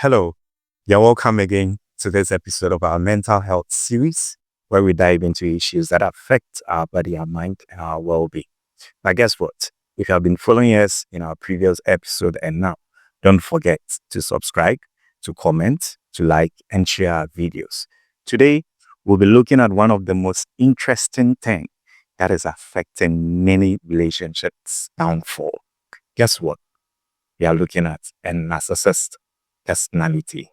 Hello, you're welcome again to this episode of our mental health series, where we dive into issues that affect our body, our mind, and our well-being. Now, guess what? If you have been following us in our previous episode and now, don't forget to subscribe, to comment, to like, and share our videos. Today, we'll be looking at one of the most interesting things that is affecting many relationships downfall. Guess what? We are looking at a narcissist personality.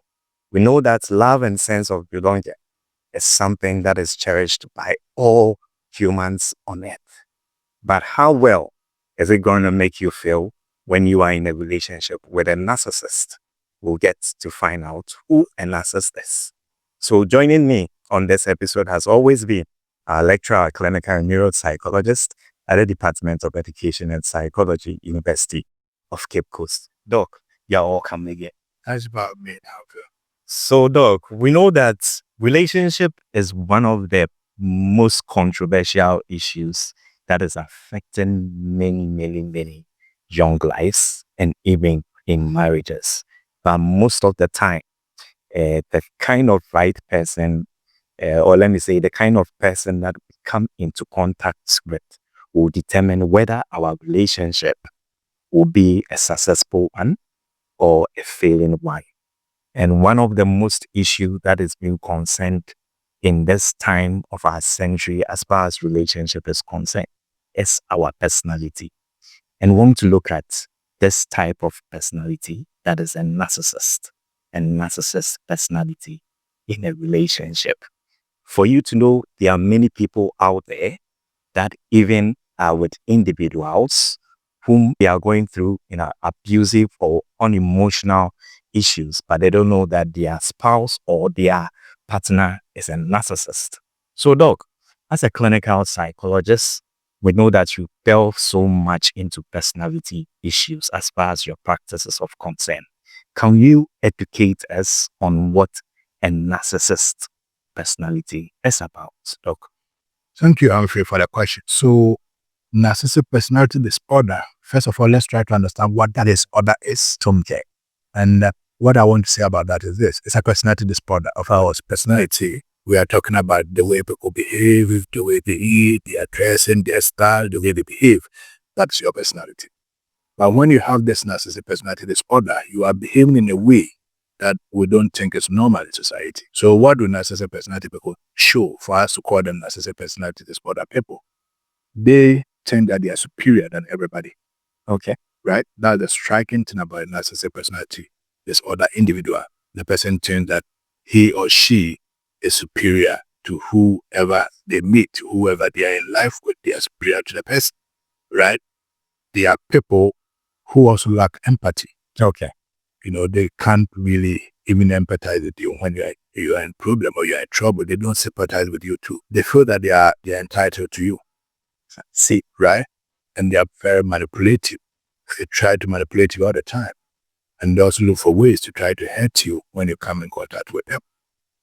We know that love and sense of belonging is something that is cherished by all humans on earth. But how well is it going to make you feel when you are in a relationship with a narcissist? We'll get to find out who a narcissist is. So joining me on this episode has always been our lecturer, clinical neuropsychologist at the Department of Education and Psychology, University of Cape Coast. Doc, you're welcome again. That's about me now. So, Doc, we know that relationship is one of the most controversial issues that is affecting many young lives and even in marriages. But most of the time, the kind of right person, or let me say, the kind of person that we come into contact with will determine whether our relationship will be a successful one or a failing one. And one of the most issue that is being concerned in this time of our century as far as relationship is concerned is our personality. And we want to look at this type of personality that is a narcissist personality in a relationship. For you to know, there are many people out there that even are with individuals whom they are going through abusive or unemotional issues, but they don't know that their spouse or their partner is a narcissist. So, Doc, as a clinical psychologist, we know that you delve so much into personality issues as far as your practices of concern. Can you educate us on what a narcissist personality is about, Doc? Thank you, Humphrey, for the question. So, narcissistic personality disorder, first of all, let's try to understand what that disorder is. Okay. And what I want to say about that is this. It's a personality disorder of our personality. We are talking about the way people behave, the way they eat, their dressing, their style, the way they behave. That's your personality. But when you have this narcissistic personality disorder, you are behaving in a way that we don't think is normal in society. So what do narcissistic personality people show for us to call them narcissistic personality disorder people? They think that they are superior than everybody. Okay. Right? That's the striking thing about a narcissistic personality disorder individual. The person thinks that he or she is superior to whoever they meet, whoever they are in life with, they are superior to the person. Right? They are people who also lack empathy. Okay. They can't really even empathize with you when you are in problem or you are in trouble. They don't sympathize with you too. They feel that they are entitled to you. See, right? And they are very manipulative. They try to manipulate you all the time. And they also look for ways to try to hurt you when you come in contact with them.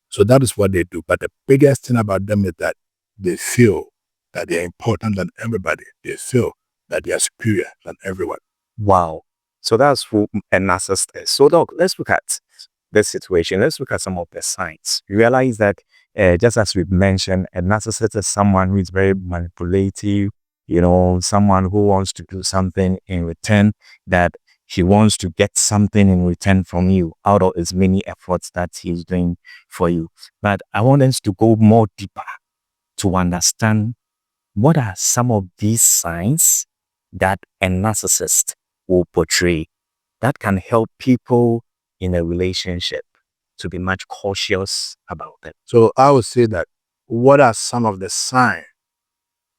So that is what they do. But the biggest thing about them is that they feel that they are important than everybody. They feel that they are superior than everyone. Wow. So that's who a narcissist is. So, Doc, let's look at this situation. Let's look at some of the signs. You realize that just as we've mentioned, a narcissist is someone who is very manipulative, someone who wants to do something in return, that he wants to get something in return from you out of his many efforts that he's doing for you. But I want us to go more deeper to understand what are some of these signs that a narcissist will portray that can help people in a relationship to be much cautious about it. So I would say that what are some of the signs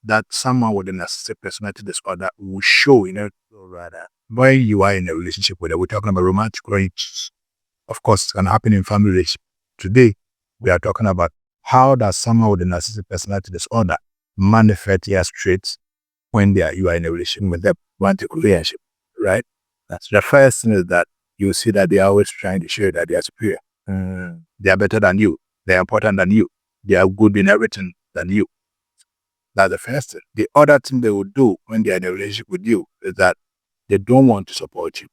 that someone with a narcissistic personality disorder will show, rather when you are in a relationship with them? We're talking about romantic relationships. Of course, it can happen in family relationships. Today, we are talking about how does someone with a narcissistic personality disorder manifest their traits when you are in a relationship with them, romantic relationship, right? That's the first thing is that you see that they are always trying to show that they are superior. They are better than you. They are important than you. They are good in everything than you. That's the first thing. The other thing they will do when they are in a relationship with you is that they don't want to support you.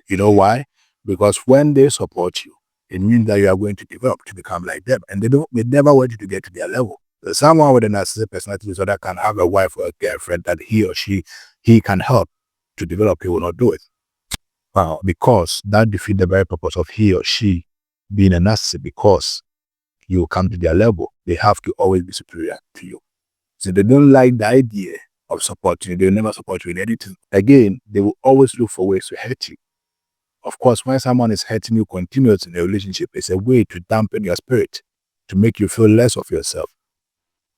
You know why? Because when they support you, it means that you are going to develop to become like them. And they never want you to get to their level. So someone with a narcissistic personality disorder can have a wife or a girlfriend that he can help to develop. He will not do it. Because that defeats the very purpose of he or she being a narcissist, because you come to their level. They have to always be superior to you. So they don't like the idea of supporting you. They'll never support you in anything. Again, they will always look for ways to hurt you. Of course, when someone is hurting you continuously in a relationship, it's a way to dampen your spirit, to make you feel less of yourself.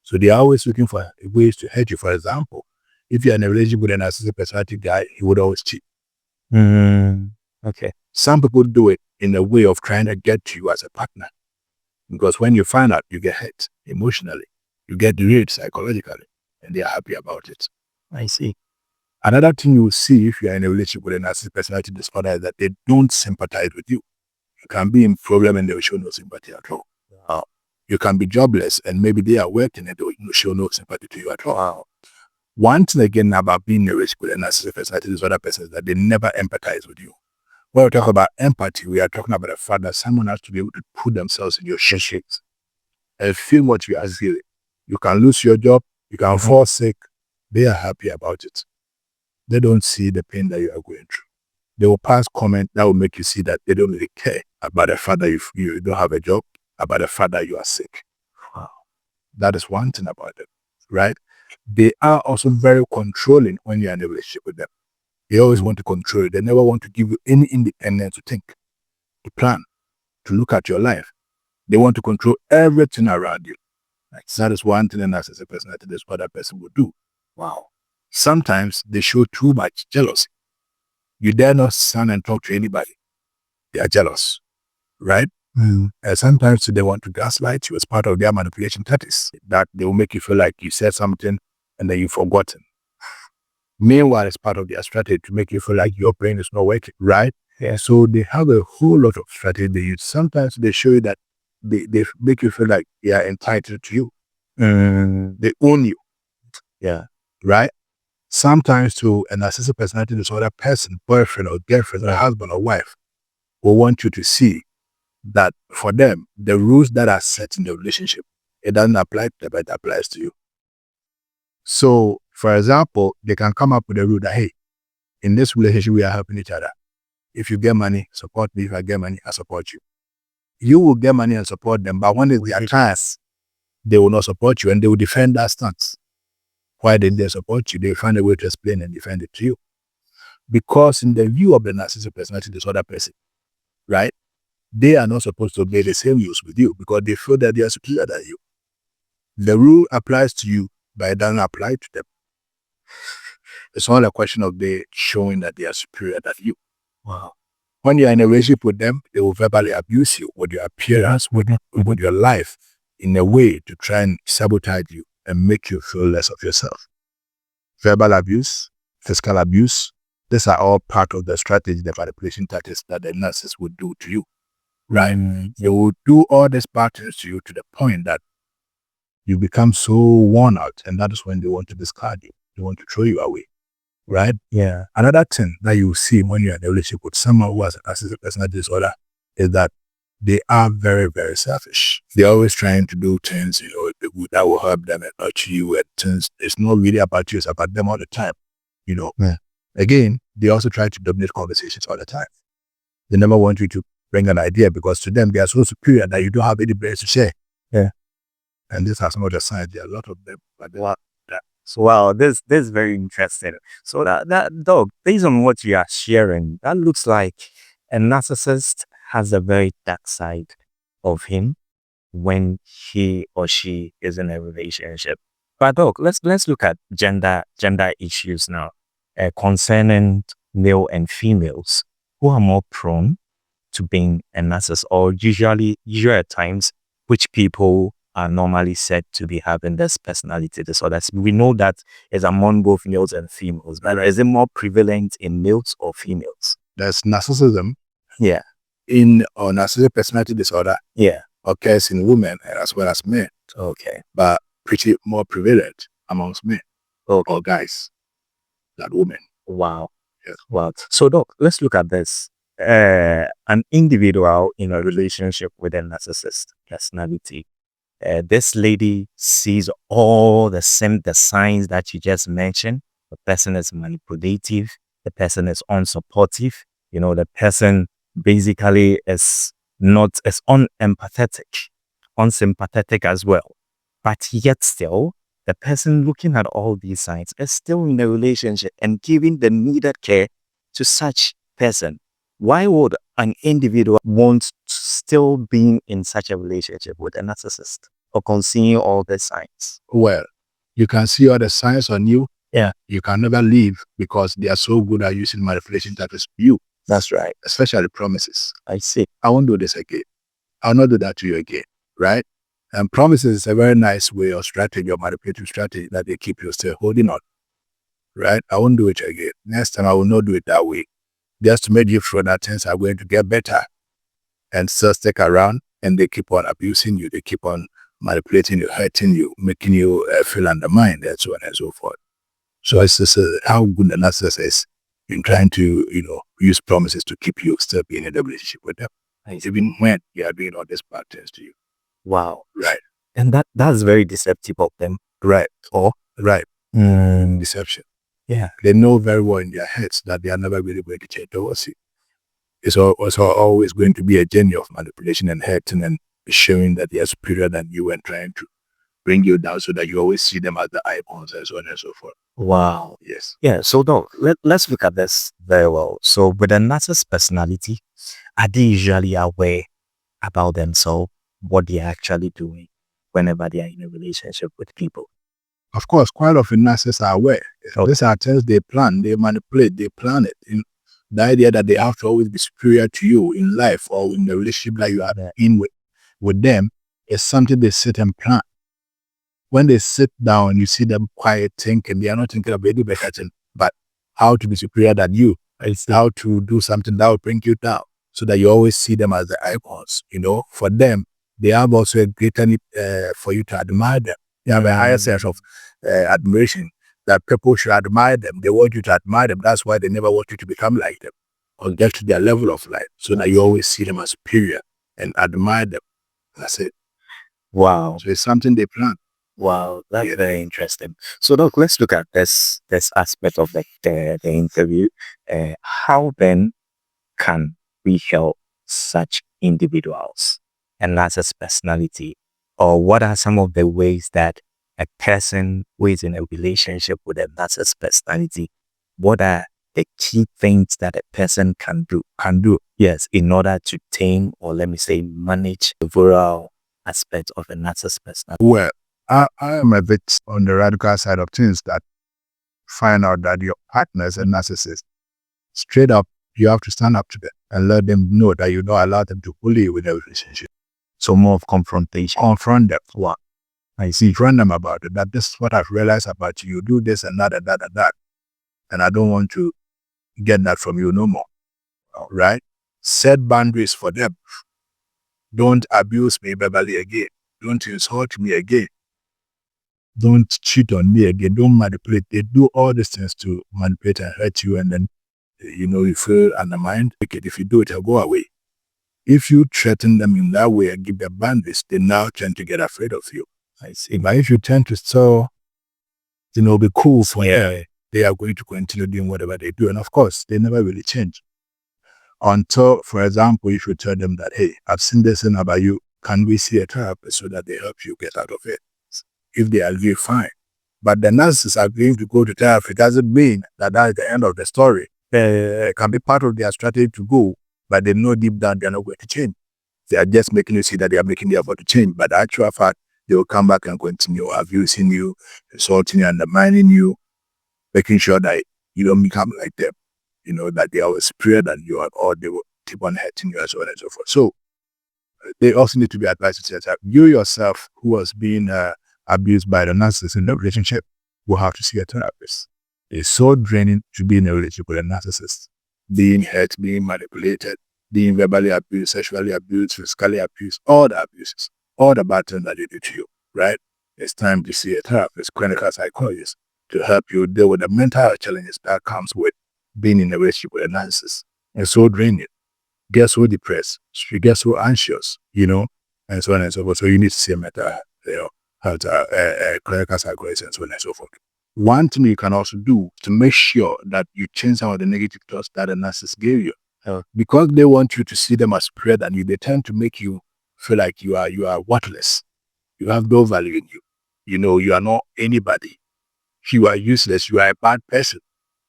So they are always looking for ways to hurt you. For example, if you're in a relationship with a narcissistic personality guy, he would always cheat. Okay. Some people do it in a way of trying to get to you as a partner. Because when you find out, you get hurt emotionally, you get derailed psychologically, and they are happy about it. I see. Another thing you will see if you are in a relationship with a narcissistic personality disorder is that they don't sympathize with you. You can be in problem and they will show no sympathy at all. Wow. You can be jobless and maybe they are working and they will show no sympathy to you at all. Wow. One thing again about being in a relationship with a narcissistic personality disorder person is that they never empathize with you. When we talk about empathy, we are talking about the fact that someone has to be able to put themselves in your shoes and feel what you are feeling. You can lose your job, you can fall sick. They are happy about it. They don't see the pain that you are going through. They will pass comment that will make you see that they don't really care about the fact that you don't have a job, about the fact that you are sick. Wow. That is one thing about them, right? They are also very controlling when you are in a relationship with them. They always want to control you. They never want to give you any independence to think, to plan, to look at your life. They want to control everything around you. Like, that is one thing a narcissistic personality disorder person would do. Wow. Sometimes they show too much jealousy. You dare not stand and talk to anybody. They are jealous, right? And sometimes they want to gaslight you as part of their manipulation tactics, that they will make you feel like you said something and then you've forgotten. Meanwhile, it's part of their strategy to make you feel like your brain is not working, right? Yeah. So they have a whole lot of strategy they use. Sometimes they show you that they make you feel like they are entitled to you. They own you. Yeah. Right? Sometimes to a narcissistic personality disorder person, boyfriend or girlfriend or husband or wife, will want you to see that for them, the rules that are set in the relationship, it doesn't apply to them, but it applies to you. So, for example, they can come up with a rule that, hey, in this relationship, we are helping each other. If you get money, support me. If I get money, I support you. You will get money and support them, but when it's their chance, they will not support you and they will defend that stance. Why didn't they support you? They find a way to explain and defend it to you. Because in the view of the narcissistic personality disorder person, right, they are not supposed to obey the same rules with you because they feel that they are superior than you. The rule applies to you, but it doesn't apply to them. It's all a question of they showing that they are superior than you. Wow. When you are in a relationship with them, they will verbally abuse you with your appearance, with your life, in a way to try and sabotage you and make you feel less of yourself. Verbal abuse, physical abuse, these are all part of the strategy, the manipulation tactics that the narcissist would do to you. Right? They will do all these patterns to you to the point that you become so worn out, and that is when they want to discard you. They want to throw you away. Right? Yeah. Another thing that you see when you're in a relationship with someone who has a narcissistic personality disorder is that they are very, very selfish. They're always trying to do things, that will help them and hurt you. And things, it's not really about you, it's about them all the time. Yeah. Again, they also try to dominate conversations all the time. They never want you to bring an idea because to them, they are so superior that you don't have any brains to share. Yeah. And this has some other sides. There are a lot of them. But Wow. Wow, this is very interesting. So that dog, based on what you are sharing, that looks like a narcissist has a very dark side of him when he or she is in a relationship. But dog, let's look at gender issues now, concerning male and females who are more prone to being a narcissist, or usually at times, which people are normally said to be having this personality disorder. We know that it's among both males and females, but is it more prevalent in males or females? there's narcissism. Yeah. Or narcissistic personality disorder. Yeah. Occurs in women as well as men. Okay. But pretty more prevalent amongst men Okay. or guys than women. Wow. Yes. Wow. So, Doc, let's look at this. an individual in a relationship with a narcissist personality. This lady sees all the signs that you just mentioned. The person is manipulative. The person is unsupportive. The person basically is not as unempathetic, unsympathetic as well. But yet still, the person looking at all these signs is still in a relationship and giving the needed care to such person. Why would an individual want to still be in such a relationship with a narcissist or concealing all the signs? Well, you can see all the signs on you. Yeah. You can never leave because they are so good at using manipulation tactics for you. That's right. Especially promises. I see. I won't do this again. I'll not do that to you again. Right? And promises is a very nice way of strategy or manipulative strategy that they keep you still holding on. Right? I won't do it again. Next time I will not do it that way. Just to make you sure that things are going to get better and still stick around, and they keep on abusing you. They keep on manipulating you, hurting you, making you feel undermined, and so on and so forth. So it's just how good the narcissist is in trying to, use promises to keep you still being in a relationship with them, even when they are doing all these bad things to you. Wow. Right. And that's very deceptive of them. Right. Right. Deception. Yeah. They know very well in their heads that they are never really going to change towards you. It's always going to be a journey of manipulation and hurting and showing that they are superior than you and trying to bring you down so that you always see them as the eyeballs and so on and so forth. Wow. Yes. Yeah. So now let's look at this very well. So with a narcissist personality, are they usually aware about themselves, what they're actually doing whenever they are in a relationship with people? Of course, quite often narcissists are aware. Okay. These are things they plan, they manipulate, they plan it. The idea that they have to always be superior to you in life or in the relationship that you are in with them is something they sit and plan. When they sit down, you see them quiet thinking. They are not thinking of any better thing, but how to be superior than you. It's how to do something that will bring you down so that you always see them as the icons. For them, they have also a greater need for you to admire them. They have a higher sense of admiration that people should admire them. They want you to admire them. That's why they never want you to become like them or get to their level of life so that you always see them as superior and admire them. That's it. Wow. So it's something they plan. Wow, that's very interesting. So look, let's look at this aspect of the interview. How then can we help such individuals and narcissist personality? Or what are some of the ways that a person who is in a relationship with a narcissist personality, what are the key things that a person can do, yes, in order to tame or let me say manage the overall aspect of a narcissist personality? Well, I am a bit on the radical side of things that find out that your partner is a narcissist. Straight up, you have to stand up to them and let them know that you don't allow them to bully you in a relationship. So more of confrontation. Confront them. What? I see. Confront them about it. That this is what I've realized about you. You do this and that and that and that. And I don't want to get that from you no more. Right? Set boundaries for them. Don't abuse me verbally again. Don't insult me again. Don't cheat on me again. Don't manipulate. They do all these things to manipulate and hurt you, and then you feel undermined. If you do it, I'll go away. If you threaten them in that way and give them boundaries, they now tend to get afraid of you. I see. But if you tend to still, be cool for them, they are going to continue doing whatever they do. And of course, they never really change. Until, for example, if you tell them that, hey, I've seen this thing about you, can we see a therapist so that they help you get out of it? If they agree, fine. But the narcissists agreeing to go to therapy doesn't mean that is the end of the story. It can be part of their strategy to go, but they know deep down they're not going to change. They are just making you see that they are making the effort to change. But the actual fact, they will come back and continue abusing you, insulting you, undermining you, making sure that you don't become like them. That they are superior than you, or they will keep on hurting you and so on and so forth. So they also need to be advised to say, you yourself, who was being abused by the narcissist in the relationship, will have to see a therapist. It's so draining to be in a relationship with a narcissist. Being hurt, being manipulated, being verbally abused, sexually abused, physically abused, all the abuses, all the bad things that they do to you, right? It's time to see a therapist, clinical psychologist, to help you deal with the mental health challenges that comes with being in a relationship with a narcissist. It's so draining. get so depressed, you get so anxious, and so on and so forth. So you need to see a mental health clinical psychologist and so on and so forth. One thing you can also do to make sure that you change some of the negative thoughts that the narcissist gave you. Because they want you to see them as superior than you, they tend to make you feel like you are worthless. You have no value in you. You are not anybody. You are useless. You are a bad person,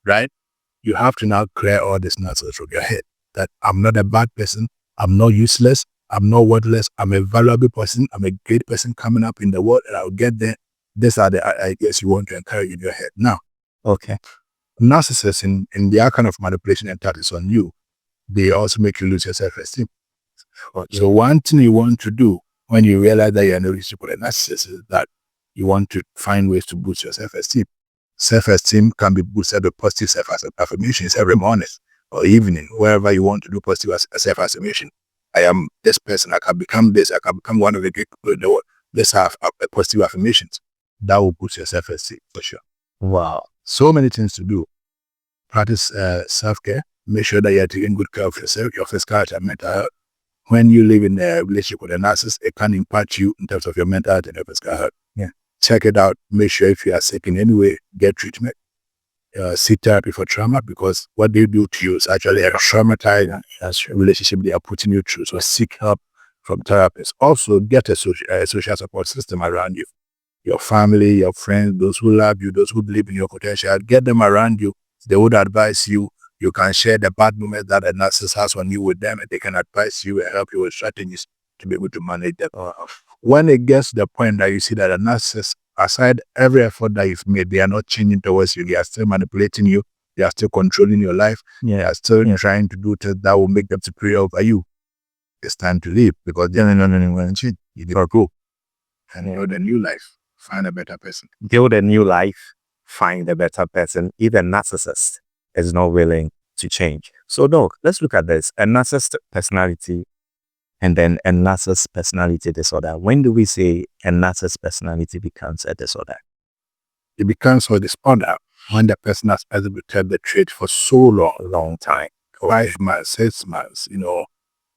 right? You have to now clear all this nonsense from your head that I'm not a bad person. I'm not useless. I'm not worthless. I'm a valuable person. I'm a great person coming up in the world, and I'll get there. These are the ideas you want to encourage in your head. Now, Okay. narcissists in their kind of manipulation and tactics on you, they also make you lose your self-esteem. Okay. So one thing you want to do when you realize that you're in a relationship with a narcissist is that you want to find ways to boost your self-esteem. Self-esteem can be boosted with positive self-affirmations every morning or evening, wherever you want to do positive self-affirmation. I am this person. I can become this. I can become one of the great people in the world. Let's have positive affirmations. That will boost your self-esteem for sure. Wow. So many things to do. Practice self-care. Make sure that you're taking good care of yourself, your physical and mental health. When you live in a relationship with a narcissist, it can impact you in terms of your mental health and your physical health. Yeah. Check it out. Make sure if you are sick in any way, get treatment. Seek therapy for trauma, because what they do to you is actually a traumatized relationship they are putting you through. So seek help from therapists. Also, get a social support system around you. Your family, your friends, those who love you, those who believe in your potential, get them around you. They would advise you. You can share the bad moments that a narcissist has on you with them, and they can advise you and help you with strategies to be able to manage them. When it gets to the point that you see that a narcissist, aside every effort that you've made, they are not changing towards you. They are still manipulating you. They are still controlling your life. They are still trying to do things that will make them superior over you. It's time to leave, because they're not going to change. You need to go and build a new life. Find a better person. Build a new life. Find a better person. If a narcissist is not willing to change. So, Doc, let's look at this. A narcissist personality and then a narcissist personality disorder. When do we say a narcissist personality becomes a disorder? It becomes a disorder when the person has exhibited the trait for so long time. 5 months, 6 months,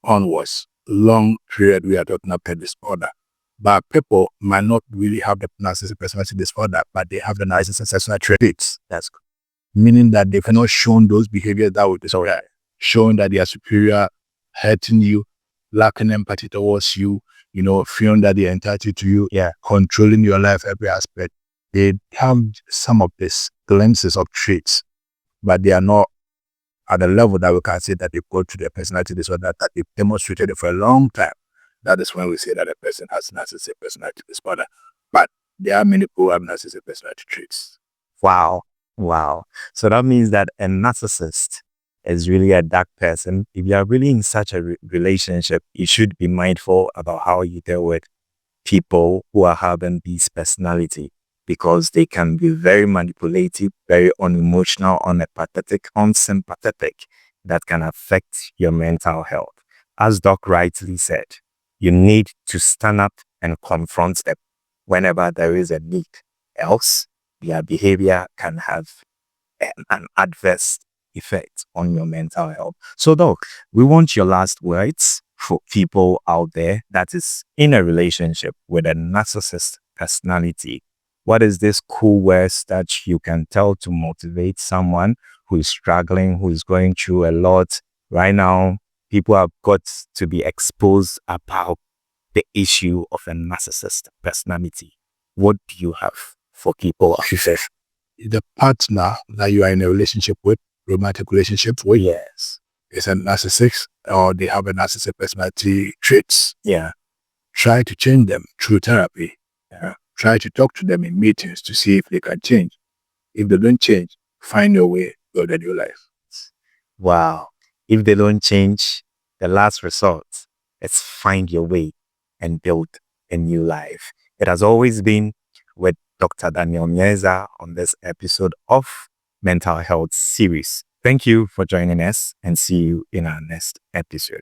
onwards. Long period we are talking about disorder. But people might not really have the narcissistic personality disorder, but they have the narcissistic personality traits. That's good. Meaning that they've not shown those behaviors that would disorder, showing that they are superior, hurting you, lacking empathy towards you, feeling that they are entitled to you, controlling your life, every aspect. They have some of these glimpses of traits, but they are not at the level that we can say that they've got to their personality disorder, that they've demonstrated it for a long time. That is when we say that a person has narcissistic personality disorder. But there are many people who have narcissistic personality traits. Wow. So that means that a narcissist is really a dark person. If you are really in such a relationship, you should be mindful about how you deal with people who are having this personality, because they can be very manipulative, very unemotional, unempathetic, unsympathetic, that can affect your mental health. As Doc rightly said, you need to stand up and confront them whenever there is a need. Else, their behavior can have an adverse effect on your mental health. So, Doc, we want your last words for people out there that is in a relationship with a narcissist personality. What is this cool words that you can tell to motivate someone who is struggling, who is going through a lot right now? People have got to be exposed about the issue of a narcissist personality. What do you have for people? The partner that you are in a relationship with, romantic relationship with, is a narcissist, or they have a narcissistic personality traits. Try to change them through therapy. Try to talk to them in meetings to see if they can change. If they don't change, find a way to build a new life. Wow. If they don't change, the last resort is find your way and build a new life. It has always been with Dr. Daniel Mieza on this episode of Mental Health Series. Thank you for joining us, and see you in our next episode.